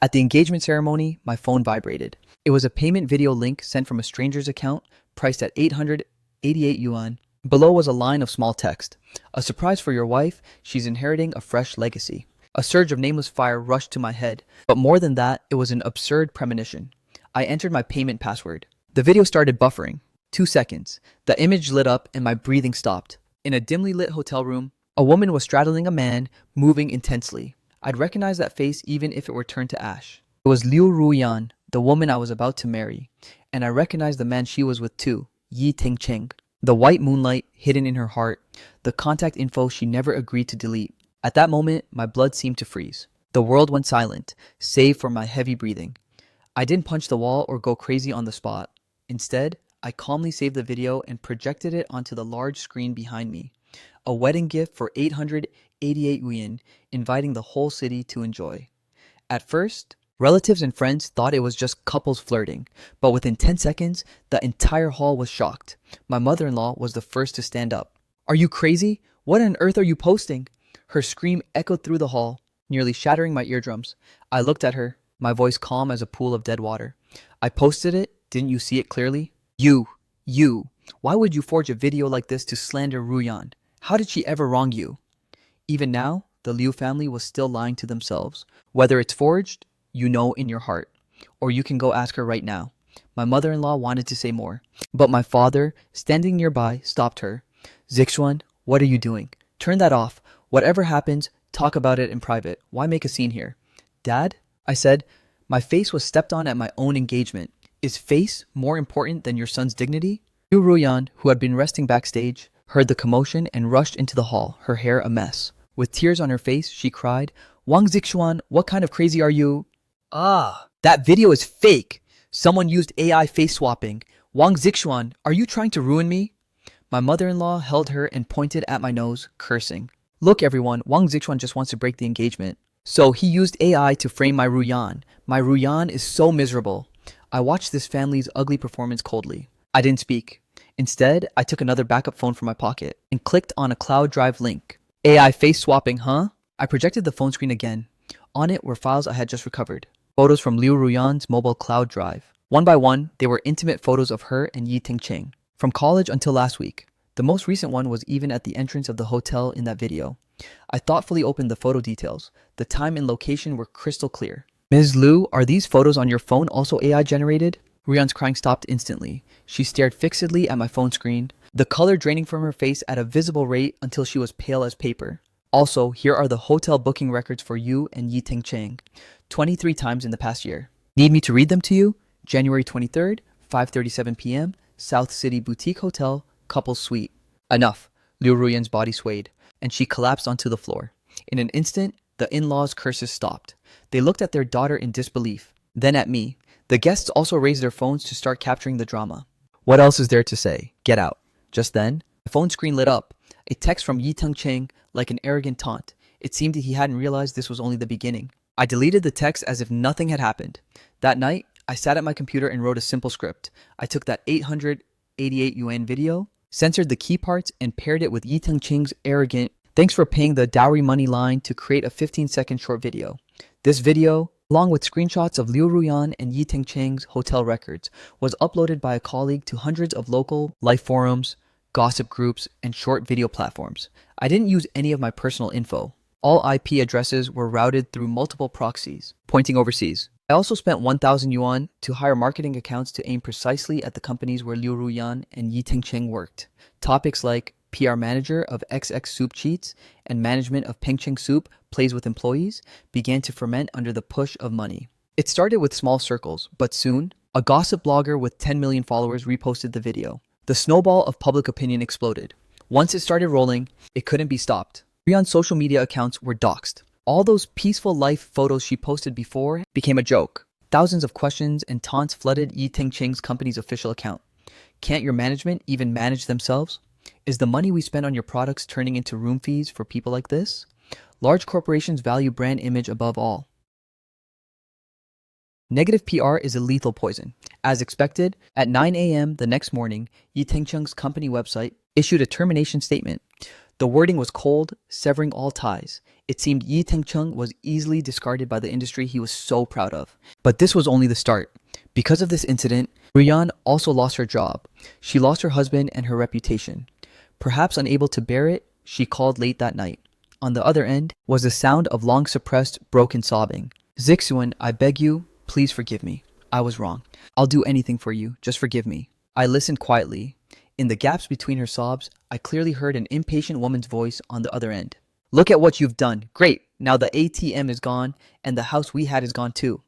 At the engagement ceremony, my phone vibrated. It was a payment video link sent from a stranger's account, priced at 888 yuan. Below was a line of small text. A surprise for your wife, she's inheriting a fresh legacy. A surge of nameless fire rushed to my head, but more than that, it was an absurd premonition. I entered my payment password. The video started buffering. 2 seconds. The image lit up and my breathing stopped. In a dimly lit hotel room, a woman was straddling a man, moving intensely. I'd recognize that face even if it were turned to ash. It was Liu Ruyan, the woman I was about to marry, and I recognized the man she was with too, Yi Tingcheng. The white moonlight hidden in her heart, the contact info she never agreed to delete. At that moment, my blood seemed to freeze. The world went silent, save for my heavy breathing. I didn't punch the wall or go crazy on the spot. Instead, I calmly saved the video and projected it onto the large screen behind me. A wedding gift for 888 yuan, inviting the whole city to enjoy. At first, relatives and friends thought it was just couples flirting, but within 10 seconds, the entire hall was shocked. My mother-in-law was the first to stand up. "Are you crazy? What on earth are you posting?" Her scream echoed through the hall, nearly shattering my eardrums. I looked at her, my voice calm as a pool of dead water. "I posted it. Didn't you see it clearly? You. Why would you forge a video like this to slander Ruyan? How did she ever wrong you?" Even now, the Liu family was still lying to themselves. Whether it's forged, you know in your heart. Or you can go ask her right now. My mother-in-law wanted to say more, but my father, standing nearby, stopped her. "Zixuan, what are you doing? Turn that off. Whatever happens, talk about it in private. Why make a scene here?" "Dad," I said, "my face was stepped on at my own engagement. Is face more important than your son's dignity?" Liu Ruyan, who had been resting backstage, heard the commotion and rushed into the hall, her hair a mess. With tears on her face, she cried, "Wang Zixuan, what kind of crazy are you?" "Ah, that video is fake. Someone used AI face swapping. Wang Zixuan, are you trying to ruin me?" My mother-in-law held her and pointed at my nose, cursing. "Look everyone, Wang Zixuan just wants to break the engagement. So he used AI to frame my Ruyan. My Ruyan is so miserable." I watched this family's ugly performance coldly. I didn't speak. Instead, I took another backup phone from my pocket and clicked on a cloud drive link. "AI face swapping, huh?" I projected the phone screen again. On it were files I had just recovered. Photos from Liu Ruyan's mobile cloud drive. One by one, they were intimate photos of her and Yi Tingcheng. From college until last week. The most recent one was even at the entrance of the hotel in that video. I thoughtfully opened the photo details. The time and location were crystal clear. "Ms. Liu, are these photos on your phone also AI generated?" Ruyan's crying stopped instantly. She stared fixedly at my phone screen, the color draining from her face at a visible rate until she was pale as paper. "Also, here are the hotel booking records for you and Yi Tingcheng, 23 times in the past year. Need me to read them to you? January 23rd, 5:37 p.m., South City Boutique Hotel, Couples Suite." Enough. Liu Ruyan's body swayed, and she collapsed onto the floor. In an instant, the in-laws' curses stopped. They looked at their daughter in disbelief, then at me. The guests also raised their phones to start capturing the drama. What else is there to say? Get out. Just then, the phone screen lit up. A text from Yi Tingcheng, like an arrogant taunt. It seemed he hadn't realized this was only the beginning. I deleted the text as if nothing had happened. That night, I sat at my computer and wrote a simple script. I took that 888 yuan video, censored the key parts, and paired it with Yi Tingcheng's arrogant, "Thanks for paying the dowry money" line to create a 15-second short video. This video, along with screenshots of Liu Ruyan and Yi Tingcheng's hotel records, was uploaded by a colleague to hundreds of local life forums, gossip groups, and short video platforms. I didn't use any of my personal info. All IP addresses were routed through multiple proxies, pointing overseas. I also spent 1,000 yuan to hire marketing accounts to aim precisely at the companies where Liu Ruyan and Yi Tingcheng worked. Topics like PR manager of XX Soup cheats and management of Pengcheng Soup plays with employees began to ferment under the push of money. It started with small circles, but soon, a gossip blogger with 10 million followers reposted the video. The snowball of public opinion exploded. Once it started rolling, it couldn't be stopped. Ruyan's social media accounts were doxxed. All those peaceful life photos she posted before became a joke. Thousands of questions and taunts flooded Yi Tingcheng's company's official account. Can't your management even manage themselves? Is the money we spend on your products turning into room fees for people like this? Large corporations value brand image above all. Negative PR is a lethal poison. As expected, at 9 a.m. the next morning, Yi Tingcheng's company website issued a termination statement. The wording was cold, severing all ties. It seemed Yi Tengcheng was easily discarded by the industry he was so proud of. But this was only the start. Because of this incident, Ruyan also lost her job. She lost her husband and her reputation. Perhaps unable to bear it, she called late that night. On the other end was the sound of long-suppressed, broken sobbing. Zixuan, I beg you, please forgive me. I was wrong. I'll do anything for you. Just forgive me. I listened quietly. In the gaps between her sobs, I clearly heard an impatient woman's voice on the other end. Look at what you've done. Great. Now the ATM is gone, and the house we had is gone too.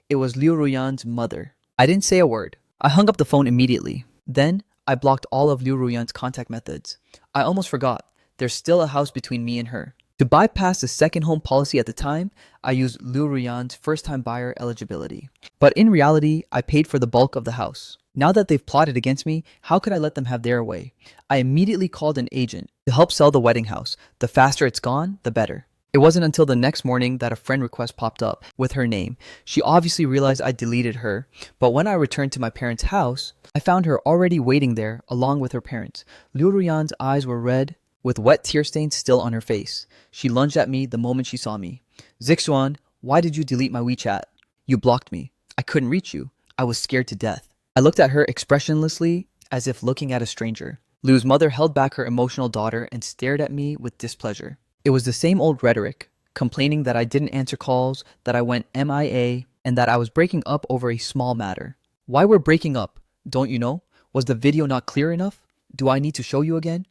It was Liu Ruyan's mother. I didn't say a word. I hung up the phone immediately. Then, I blocked all of Liu Ruyan's contact methods. I almost forgot. There's still a house between me and her. To bypass the second home policy at the time, I used Liu Ruyan's first-time buyer eligibility. But in reality, I paid for the bulk of the house. Now that they've plotted against me, how could I let them have their way? I immediately called an agent to help sell the wedding house. The faster it's gone, the better. It wasn't until the next morning that a friend request popped up with her name. She obviously realized I deleted her, but when I returned to my parents' house, I found her already waiting there along with her parents. Liu Ruyan's eyes were red, with wet tear stains still on her face. She lunged at me the moment she saw me. Zixuan, why did you delete my WeChat? You blocked me. I couldn't reach you. I was scared to death. I looked at her expressionlessly, as if looking at a stranger. Liu's mother held back her emotional daughter and stared at me with displeasure. It was the same old rhetoric, complaining that I didn't answer calls, that I went MIA, and that I was breaking up over a small matter. Why we're breaking up? Don't you know? Was the video not clear enough? Do I need to show you again?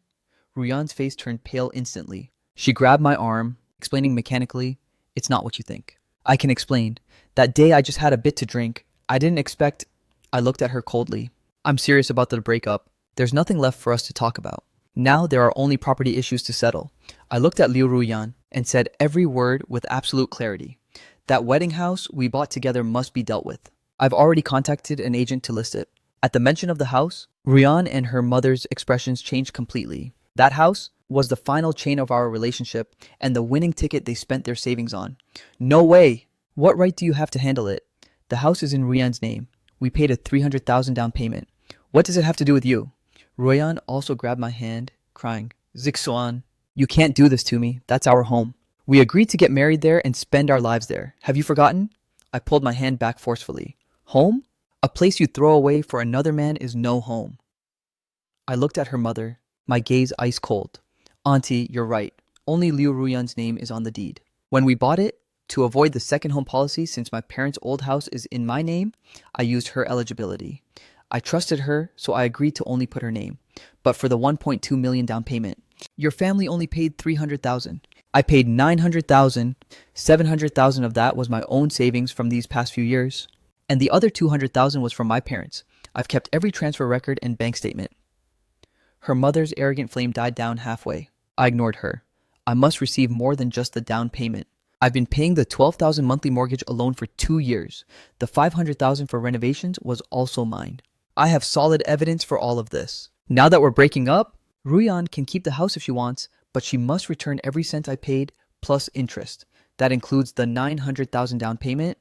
Ruyan's face turned pale instantly. She grabbed my arm, explaining mechanically, it's not what you think. I can explain. That day I just had a bit to drink. I didn't expect... I looked at her coldly. I'm serious about the breakup. There's nothing left for us to talk about. Now there are only property issues to settle. I looked at Liu Ruyan and said every word with absolute clarity. That wedding house we bought together must be dealt with. I've already contacted an agent to list it. At the mention of the house, Ruyan and her mother's expressions changed completely. That house was the final chain of our relationship and the winning ticket they spent their savings on. No way! What right do you have to handle it? The house is in Ruyan's name. We paid a 300,000 down payment. What does it have to do with you? Ruyan also grabbed my hand, crying, Zixuan, you can't do this to me. That's our home. We agreed to get married there and spend our lives there. Have you forgotten? I pulled my hand back forcefully. Home? A place you throw away for another man is no home. I looked at her mother, my gaze ice cold. Auntie, you're right. Only Liu Ruyan's name is on the deed. When we bought it, to avoid the second home policy since my parents' old house is in my name, I used her eligibility. I trusted her, so I agreed to only put her name. But for the 1.2 million down payment, your family only paid 300,000. I paid 900,000. 700,000 of that was my own savings from these past few years. And the other 200,000 was from my parents. I've kept every transfer record and bank statement. Her mother's arrogant flame died down halfway. I ignored her. I must receive more than just the down payment. I've been paying the 12,000 monthly mortgage alone for 2 years. The 500,000 for renovations was also mine. I have solid evidence for all of this. Now that we're breaking up, Ruyan can keep the house if she wants, but she must return every cent I paid plus interest. That includes the 900,000 down payment,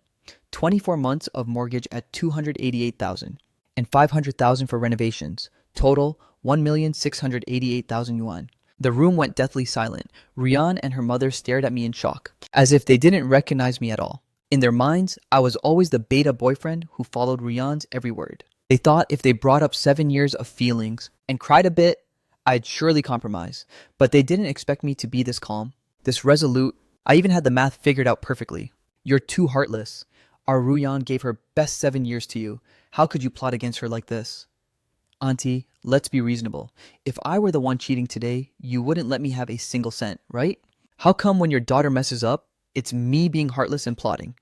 24 months of mortgage at 288,000, and 500,000 for renovations. Total 1,688,000 yuan. The room went deathly silent. Ruyan and her mother stared at me in shock, as if they didn't recognize me at all. In their minds, I was always the beta boyfriend who followed Ruyan's every word. They thought if they brought up 7 years of feelings and cried a bit, I'd surely compromise. But they didn't expect me to be this calm, this resolute. I even had the math figured out perfectly. You're too heartless. Our Ruyan gave her best 7 years to you. How could you plot against her like this? Auntie, let's be reasonable. If I were the one cheating today, you wouldn't let me have a single cent, right? How come when your daughter messes up, it's me being heartless and plotting?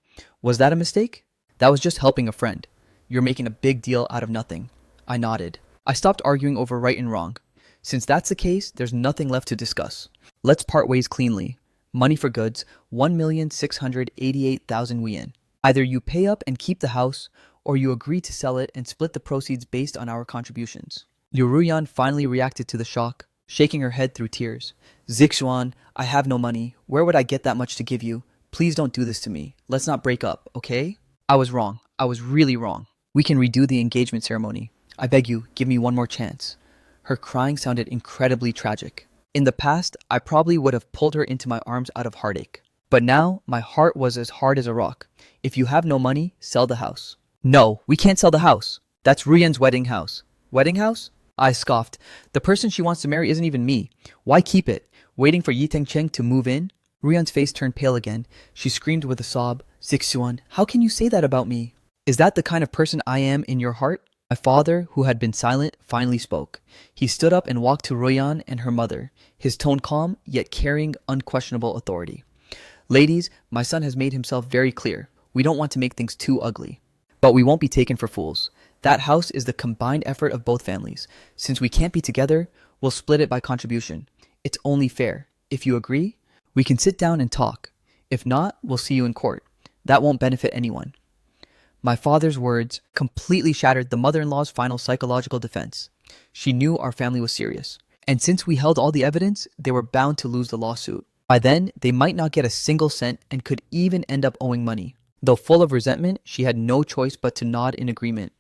Was that a mistake? That was just helping a friend. You're making a big deal out of nothing. I nodded. I stopped arguing over right and wrong. Since that's the case, there's nothing left to discuss. Let's part ways cleanly. Money for goods, 1,688,000 yuan. Either you pay up and keep the house, or you agree to sell it and split the proceeds based on our contributions. Liu Ruyan finally reacted to the shock, shaking her head through tears. Zixuan, I have no money. Where would I get that much to give you? Please don't do this to me. Let's not break up, okay? I was wrong. I was really wrong. We can redo the engagement ceremony. I beg you, give me one more chance. Her crying sounded incredibly tragic. In the past, I probably would have pulled her into my arms out of heartache. But now, my heart was as hard as a rock. If you have no money, sell the house. No, we can't sell the house. That's Ruyan's wedding house. Wedding house? I scoffed. The person she wants to marry isn't even me. Why keep it? Waiting for Yi Cheng to move in? Ruyan's face turned pale again. She screamed with a sob. Zixuan, how can you say that about me? Is that the kind of person I am in your heart? My father, who had been silent, finally spoke. He stood up and walked to Ruyan and her mother, his tone calm, yet carrying unquestionable authority. Ladies, my son has made himself very clear. We don't want to make things too ugly. But we won't be taken for fools. That house is the combined effort of both families. Since we can't be together, we'll split it by contribution. It's only fair. If you agree, we can sit down and talk. If not, we'll see you in court. That won't benefit anyone. My father's words completely shattered the mother-in-law's final psychological defense. She knew our family was serious. And since we held all the evidence, they were bound to lose the lawsuit. By then, they might not get a single cent and could even end up owing money. Though full of resentment, she had no choice but to nod in agreement.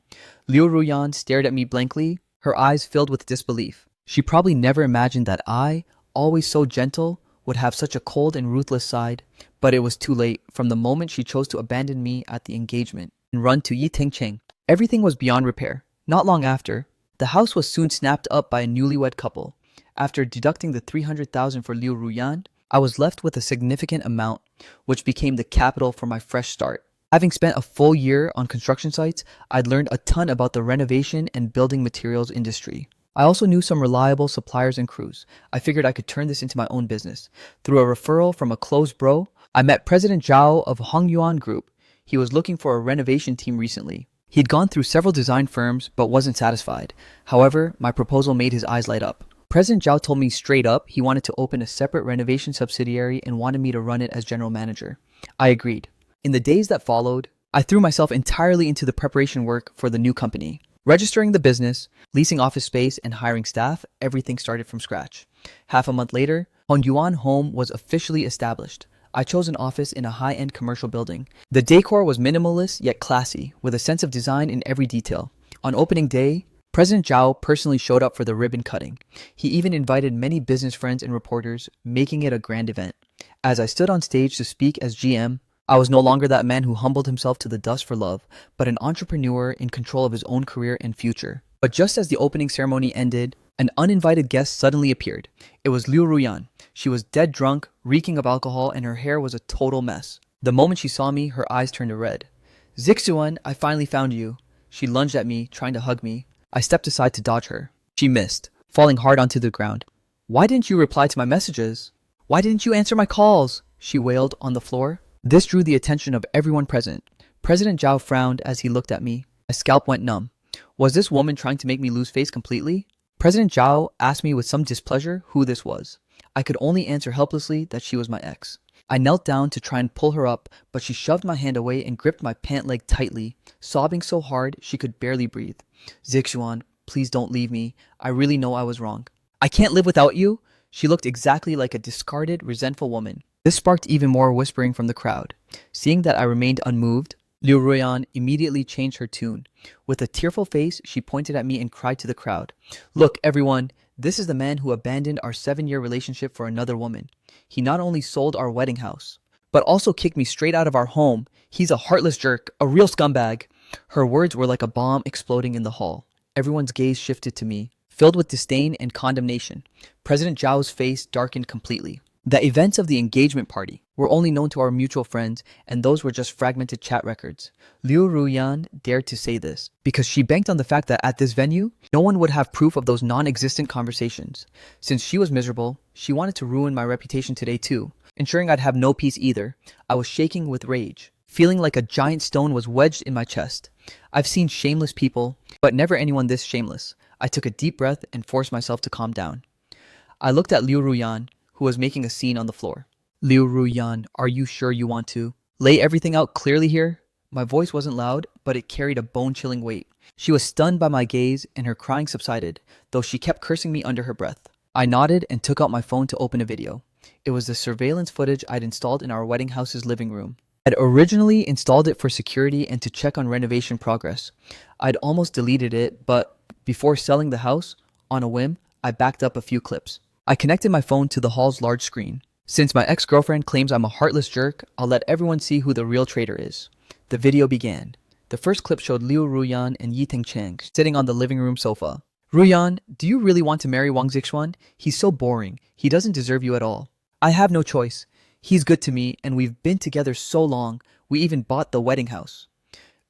Liu Ruyan stared at me blankly, her eyes filled with disbelief. She probably never imagined that I, always so gentle, would have such a cold and ruthless side. But it was too late from the moment she chose to abandon me at the engagement and run to Yi Cheng. Everything was beyond repair. Not long after, the house was soon snapped up by a newlywed couple. After deducting the 300,000 for Liu Ruyan, I was left with a significant amount, which became the capital for my fresh start. Having spent a full year on construction sites, I'd learned a ton about the renovation and building materials industry. I also knew some reliable suppliers and crews. I figured I could turn this into my own business. Through a referral from a close bro, I met President Zhao of Hongyuan Group. He was looking for a renovation team recently. He'd gone through several design firms, but wasn't satisfied. However, my proposal made his eyes light up. President Zhao told me straight up he wanted to open a separate renovation subsidiary and wanted me to run it as general manager. I agreed. In the days that followed, I threw myself entirely into the preparation work for the new company. Registering the business, leasing office space, and hiring staff, everything started from scratch. Half a month later, Hongyuan Home was officially established. I chose an office in a high-end commercial building. The decor was minimalist yet classy, with a sense of design in every detail. On opening day, President Zhao personally showed up for the ribbon cutting. He even invited many business friends and reporters, making it a grand event. As I stood on stage to speak as GM, I was no longer that man who humbled himself to the dust for love, but an entrepreneur in control of his own career and future. But just as the opening ceremony ended, an uninvited guest suddenly appeared. It was Liu Ruyan. She was dead drunk, reeking of alcohol, and her hair was a total mess. The moment she saw me, her eyes turned red. Zixuan, I finally found you. She lunged at me, trying to hug me. I stepped aside to dodge her. She missed, falling hard onto the ground. Why didn't you reply to my messages? Why didn't you answer my calls? She wailed on the floor. This drew the attention of everyone present. President Zhao frowned as he looked at me. My scalp went numb. Was this woman trying to make me lose face completely? President Zhao asked me with some displeasure who this was. I could only answer helplessly that she was my ex. I knelt down to try and pull her up, but she shoved my hand away and gripped my pant leg tightly, sobbing so hard she could barely breathe. Zixuan, please don't leave me. I really know I was wrong. I can't live without you. She looked exactly like a discarded, resentful woman. This sparked even more whispering from the crowd. Seeing that I remained unmoved, Liu Ruyan immediately changed her tune. With a tearful face, she pointed at me and cried to the crowd, "Look, everyone, this is the man who abandoned our 7-year relationship for another woman. He not only sold our wedding house, but also kicked me straight out of our home. He's a heartless jerk, a real scumbag." Her words were like a bomb exploding in the hall. Everyone's gaze shifted to me, filled with disdain and condemnation. President Zhao's face darkened completely. The events of the engagement party were only known to our mutual friends, and those were just fragmented chat records. Liu Ruyan dared to say this because she banked on the fact that at this venue, no one would have proof of those non-existent conversations. Since she was miserable, she wanted to ruin my reputation today too, ensuring I'd have no peace either. I was shaking with rage, feeling like a giant stone was wedged in my chest. I've seen shameless people, but never anyone this shameless. I took a deep breath and forced myself to calm down. I looked at Liu Ruyan, who was making a scene on the floor. Liu Ruyan, are you sure you want to lay everything out clearly here? My voice wasn't loud, but it carried a bone-chilling weight. She was stunned by my gaze, and her crying subsided, though she kept cursing me under her breath. I nodded and took out my phone to open a video. It was the surveillance footage I'd installed in our wedding house's living room. I'd originally installed it for security and to check on renovation progress. I'd almost deleted it, but before selling the house, on a whim, I backed up a few clips. I connected my phone to the hall's large screen. Since my ex-girlfriend claims I'm a heartless jerk, I'll let everyone see who the real traitor is. The video began. The first clip showed Liu Ruyan and Yi Cheng sitting on the living room sofa. Ruyan, do you really want to marry Wang Zixuan? He's so boring. He doesn't deserve you at all. I have no choice. He's good to me, and we've been together so long. We even bought the wedding house.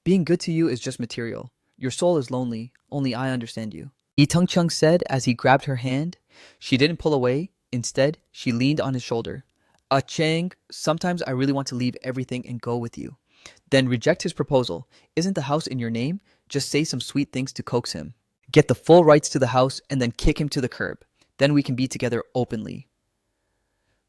Being good to you is just material. Your soul is lonely. Only I understand you. Yi Cheng said as he grabbed her hand. She didn't pull away. Instead, she leaned on his shoulder. Chang, sometimes I really want to leave everything and go with you. Then reject his proposal. Isn't the house in your name? Just say some sweet things to coax him. Get the full rights to the house and then kick him to the curb. Then we can be together openly.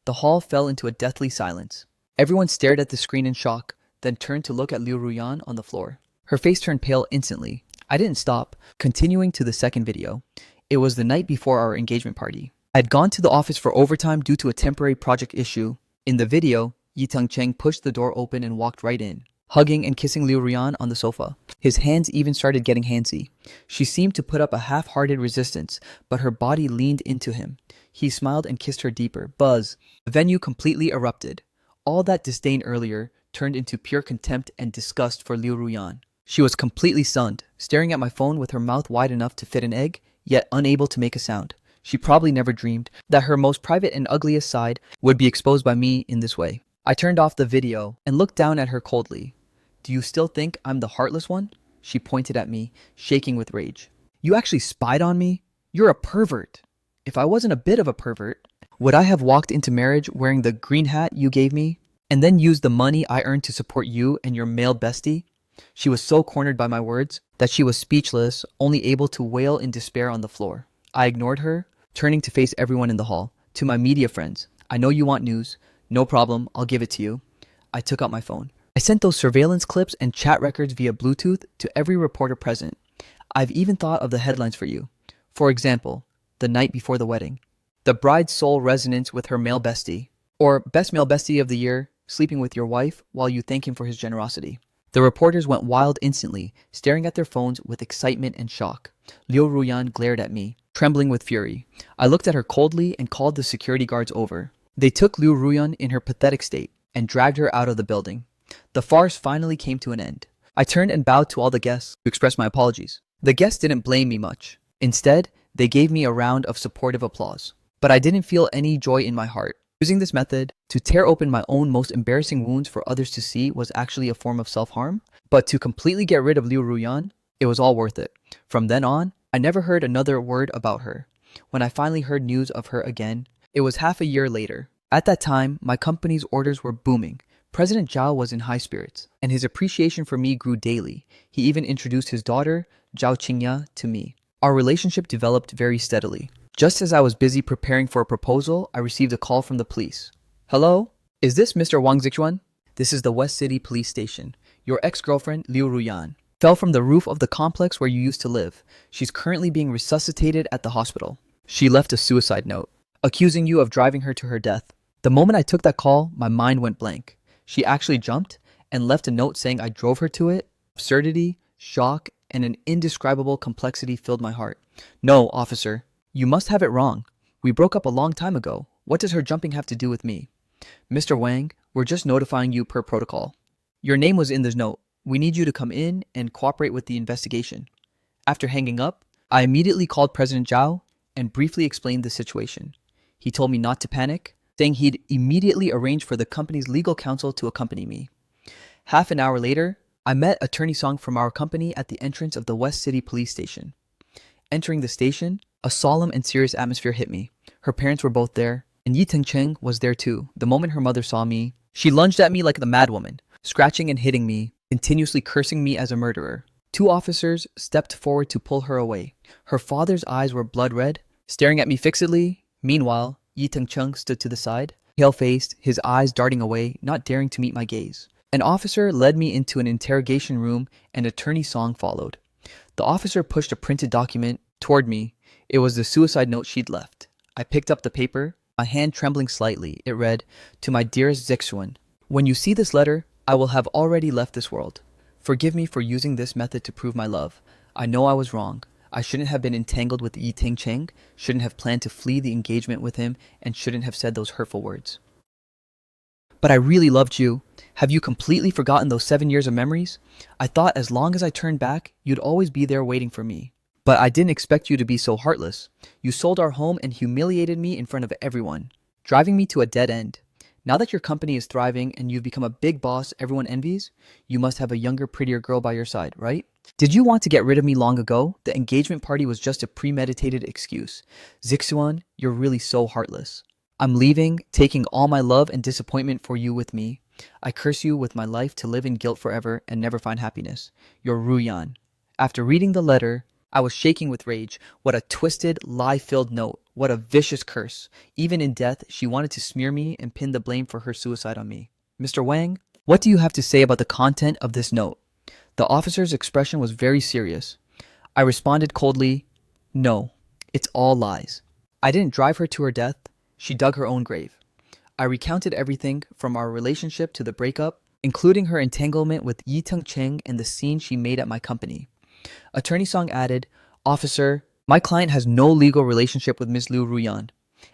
The hall fell into a deathly silence. Everyone stared at the screen in shock, then turned to look at Liu Ruyan on the floor. Her face turned pale instantly. I didn't stop, continuing to the second video. It was the night before our engagement party. I had gone to the office for overtime due to a temporary project issue. In the video, Yi Cheng pushed the door open and walked right in, hugging and kissing Liu Ruyan on the sofa. His hands even started getting handsy. She seemed to put up a half-hearted resistance, but her body leaned into him. He smiled and kissed her deeper. Buzz. The venue completely erupted. All that disdain earlier turned into pure contempt and disgust for Liu Ruyan. She was completely stunned, staring at my phone with her mouth wide enough to fit an egg, yet unable to make a sound. She probably never dreamed that her most private and ugliest side would be exposed by me in this way. I turned off the video and looked down at her coldly. Do you still think I'm the heartless one? She pointed at me, shaking with rage. You actually spied on me? You're a pervert. If I wasn't a bit of a pervert, would I have walked into marriage wearing the green hat you gave me and then used the money I earned to support you and your male bestie? She was so cornered by my words that she was speechless, only able to wail in despair on the floor. I ignored her, turning to face everyone in the hall. To my media friends, I know you want news. No problem, I'll give it to you. I took out my phone. I sent those surveillance clips and chat records via Bluetooth to every reporter present. I've even thought of the headlines for you. For example, the night before the wedding. The bride's sole resonance with her male bestie. Or best male bestie of the year, sleeping with your wife while you thank him for his generosity. The reporters went wild instantly, staring at their phones with excitement and shock. Liu Ruyan glared at me, trembling with fury. I looked at her coldly and called the security guards over. They took Liu Ruyan in her pathetic state and dragged her out of the building. The farce finally came to an end. I turned and bowed to all the guests to express my apologies. The guests didn't blame me much. Instead, they gave me a round of supportive applause. But I didn't feel any joy in my heart. Using this method to tear open my own most embarrassing wounds for others to see was actually a form of self-harm. But to completely get rid of Liu Ruyan, it was all worth it. From then on, I never heard another word about her. When I finally heard news of her again, it was half a year later. At that time, my company's orders were booming. President Zhao was in high spirits, and his appreciation for me grew daily. He even introduced his daughter, Zhao Qingya, to me. Our relationship developed very steadily. Just as I was busy preparing for a proposal, I received a call from the police. Hello? Is this Mr. Wang Zixuan? This is the West City Police Station. Your ex-girlfriend, Liu Ruyan, fell from the roof of the complex where you used to live. She's currently being resuscitated at the hospital. She left a suicide note, accusing you of driving her to her death. The moment I took that call, my mind went blank. She actually jumped and left a note saying I drove her to it. Absurdity, shock, and an indescribable complexity filled my heart. No, officer. You must have it wrong. We broke up a long time ago. What does her jumping have to do with me? Mr. Wang, we're just notifying you per protocol. Your name was in this note. We need you to come in and cooperate with the investigation. After hanging up, I immediately called President Zhao and briefly explained the situation. He told me not to panic, saying he'd immediately arrange for the company's legal counsel to accompany me. Half an hour later, I met Attorney Song from our company at the entrance of the West City Police Station. Entering the station, a solemn and serious atmosphere hit me. Her parents were both there, and Yi Cheng was there too. The moment her mother saw me, she lunged at me like the madwoman, scratching and hitting me, continuously cursing me as a murderer. Two officers stepped forward to pull her away. Her father's eyes were blood red, staring at me fixedly. Meanwhile, Yi Cheng stood to the side, pale-faced, his eyes darting away, not daring to meet my gaze. An officer led me into an interrogation room and Attorney Song followed. The officer pushed a printed document toward me. It was the suicide note she'd left. I picked up the paper, my hand trembling slightly. It read, "To my dearest Zixuan, when you see this letter, I will have already left this world. Forgive me for using this method to prove my love. I know I was wrong. I shouldn't have been entangled with Yi Ting Cheng, shouldn't have planned to flee the engagement with him, and shouldn't have said those hurtful words. But I really loved you. Have you completely forgotten those 7 years of memories? I thought as long as I turned back, you'd always be there waiting for me. But I didn't expect you to be so heartless. You sold our home and humiliated me in front of everyone, driving me to a dead end. Now that your company is thriving and you've become a big boss everyone envies, you must have a younger, prettier girl by your side, right? Did you want to get rid of me long ago? The engagement party was just a premeditated excuse. Zixuan, you're really so heartless. I'm leaving, taking all my love and disappointment for you with me. I curse you with my life to live in guilt forever and never find happiness. Your Ruyan. After reading the letter, I was shaking with rage. What a twisted, lie-filled note. What a vicious curse. Even in death, she wanted to smear me and pin the blame for her suicide on me. Mr. Wang, what do you have to say about the content of this note? The officer's expression was very serious. I responded coldly, no, it's all lies. I didn't drive her to her death. She dug her own grave. I recounted everything from our relationship to the breakup, including her entanglement with Yi Ting Cheng and the scene she made at my company. Attorney Song added, Officer, my client has no legal relationship with Ms. Liu Ruyan.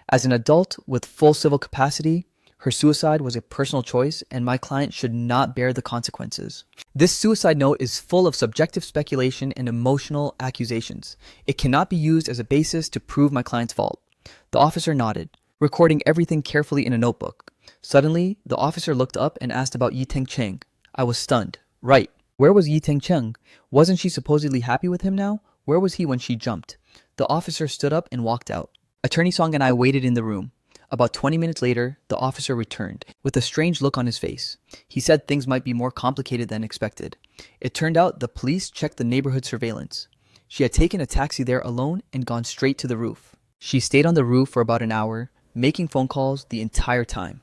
As an adult with full civil capacity, her suicide was a personal choice and my client should not bear the consequences. This suicide note is full of subjective speculation and emotional accusations. It cannot be used as a basis to prove my client's fault. The officer nodded, recording everything carefully in a notebook. Suddenly, the officer looked up and asked about Yi Ting Cheng. I was stunned. Right. Where was Yi Ting Cheng? Wasn't she supposedly happy with him now? Where was he when she jumped? The officer stood up and walked out. Attorney Song and I waited in the room. About 20 minutes later, the officer returned, with a strange look on his face. He said things might be more complicated than expected. It turned out the police checked the neighborhood surveillance. She had taken a taxi there alone and gone straight to the roof. She stayed on the roof for about an hour, making phone calls the entire time.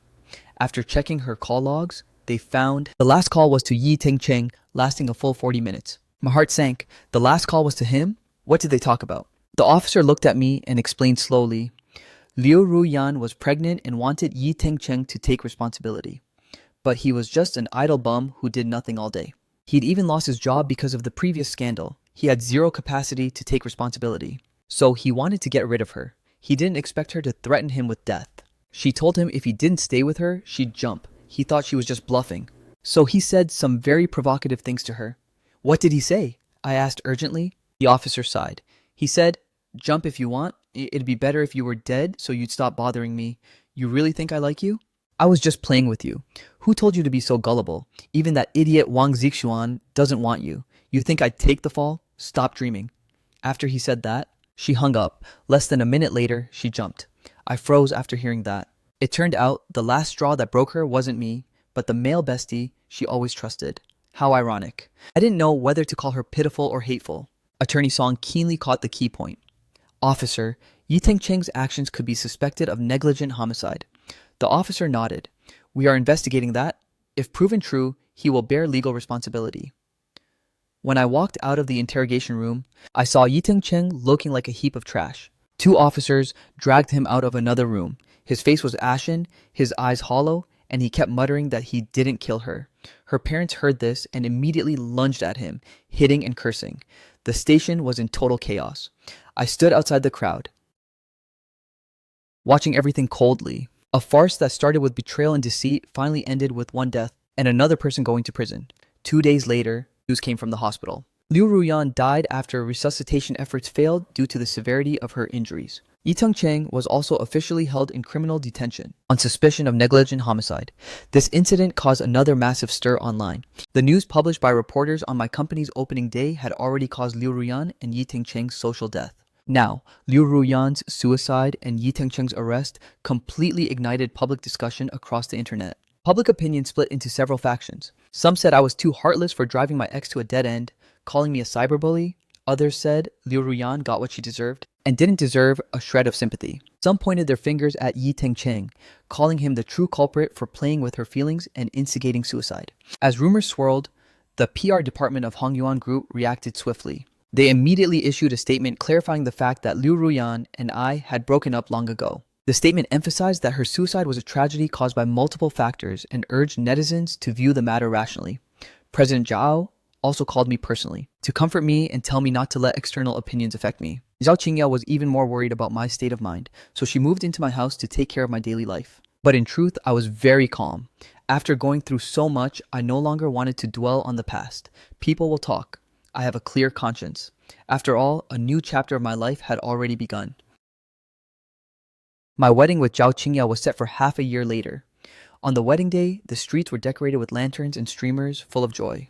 After checking her call logs, they found the last call was to Yi Ting Cheng, lasting a full 40 minutes. My heart sank. The last call was to him? What did they talk about? The officer looked at me and explained slowly. Liu Ruyan was pregnant and wanted Yi Ting Cheng to take responsibility. But he was just an idle bum who did nothing all day. He'd even lost his job because of the previous scandal. He had zero capacity to take responsibility. So he wanted to get rid of her. He didn't expect her to threaten him with death. She told him if he didn't stay with her, she'd jump. He thought she was just bluffing. So he said some very provocative things to her. What did he say? I asked urgently. The officer sighed. He said, jump if you want. It'd be better if you were dead so you'd stop bothering me. You really think I like you? I was just playing with you. Who told you to be so gullible? Even that idiot Wang Zixuan doesn't want you. You think I'd take the fall? Stop dreaming. After he said that, she hung up. Less than a minute later, she jumped. I froze after hearing that. It turned out the last straw that broke her wasn't me, but the male bestie she always trusted. How ironic. I didn't know whether to call her pitiful or hateful. Attorney Song keenly caught the key point. Officer, Yi Ting Cheng's actions could be suspected of negligent homicide. The officer nodded. We are investigating that. If proven true, he will bear legal responsibility. When I walked out of the interrogation room, I saw Yi Ting Cheng looking like a heap of trash. Two officers dragged him out of another room. His face was ashen, his eyes hollow, and he kept muttering that he didn't kill her. Her parents heard this and immediately lunged at him, hitting and cursing. The station was in total chaos. I stood outside the crowd, watching everything coldly. A farce that started with betrayal and deceit finally ended with one death and another person going to prison. 2 days later, news came from the hospital. Liu Ruyan died after resuscitation efforts failed due to the severity of her injuries. Yi Ting Cheng was also officially held in criminal detention on suspicion of negligent homicide. This incident caused another massive stir online. The news published by reporters on my company's opening day had already caused Liu Ruyan and Yi Ting Cheng's social death. Now, Liu Ruyan's suicide and Yi Ting Cheng's arrest completely ignited public discussion across the internet. Public opinion split into several factions. Some said I was too heartless for driving my ex to a dead end, calling me a cyberbully. Others said Liu Ruyan got what she deserved and didn't deserve a shred of sympathy. Some pointed their fingers at Yi Ting Cheng, calling him the true culprit for playing with her feelings and instigating suicide. As rumors swirled, the PR department of Hongyuan Group reacted swiftly. They immediately issued a statement clarifying the fact that Liu Ruyan and I had broken up long ago. The statement emphasized that her suicide was a tragedy caused by multiple factors and urged netizens to view the matter rationally. President Zhao also called me personally to comfort me and tell me not to let external opinions affect me. Zhao Qingya was even more worried about my state of mind, so she moved into my house to take care of my daily life. But in truth, I was very calm. After going through so much, I no longer wanted to dwell on the past. People will talk. I have a clear conscience. After all, a new chapter of my life had already begun. My wedding with Zhao Qingya was set for half a year later. On the wedding day, the streets were decorated with lanterns and streamers full of joy.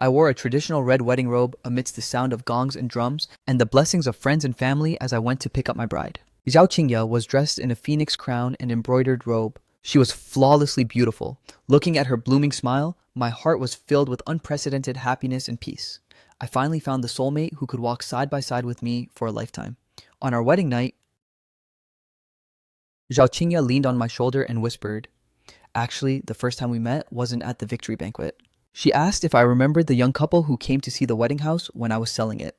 I wore a traditional red wedding robe amidst the sound of gongs and drums and the blessings of friends and family as I went to pick up my bride. Zhao Qingya was dressed in a phoenix crown and embroidered robe. She was flawlessly beautiful. Looking at her blooming smile, my heart was filled with unprecedented happiness and peace. I finally found the soulmate who could walk side by side with me for a lifetime. On our wedding night, Zhao Qingya leaned on my shoulder and whispered, "Actually, the first time we met wasn't at the victory banquet." She asked if I remembered the young couple who came to see the wedding house when I was selling it.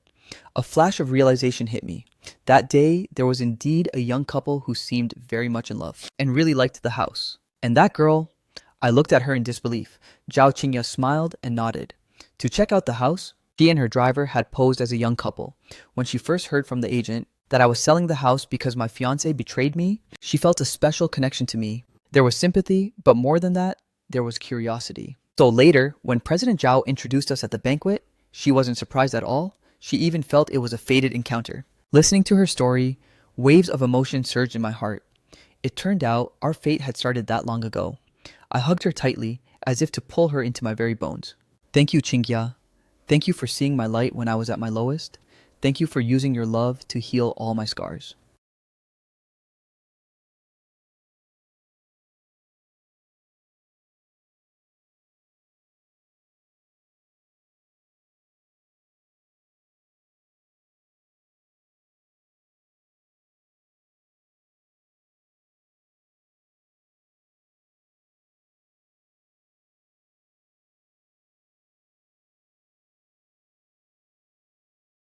A flash of realization hit me. That day, there was indeed a young couple who seemed very much in love and really liked the house. And that girl, I looked at her in disbelief. Zhao Qingya smiled and nodded. To check out the house, she and her driver had posed as a young couple. When she first heard from the agent that I was selling the house because my fiancé betrayed me, she felt a special connection to me. There was sympathy, but more than that, there was curiosity. So later, when President Zhao introduced us at the banquet, she wasn't surprised at all. She even felt it was a fated encounter. Listening to her story, waves of emotion surged in my heart. It turned out our fate had started that long ago. I hugged her tightly, as if to pull her into my very bones. Thank you, Qingya. Thank you for seeing my light when I was at my lowest. Thank you for using your love to heal all my scars.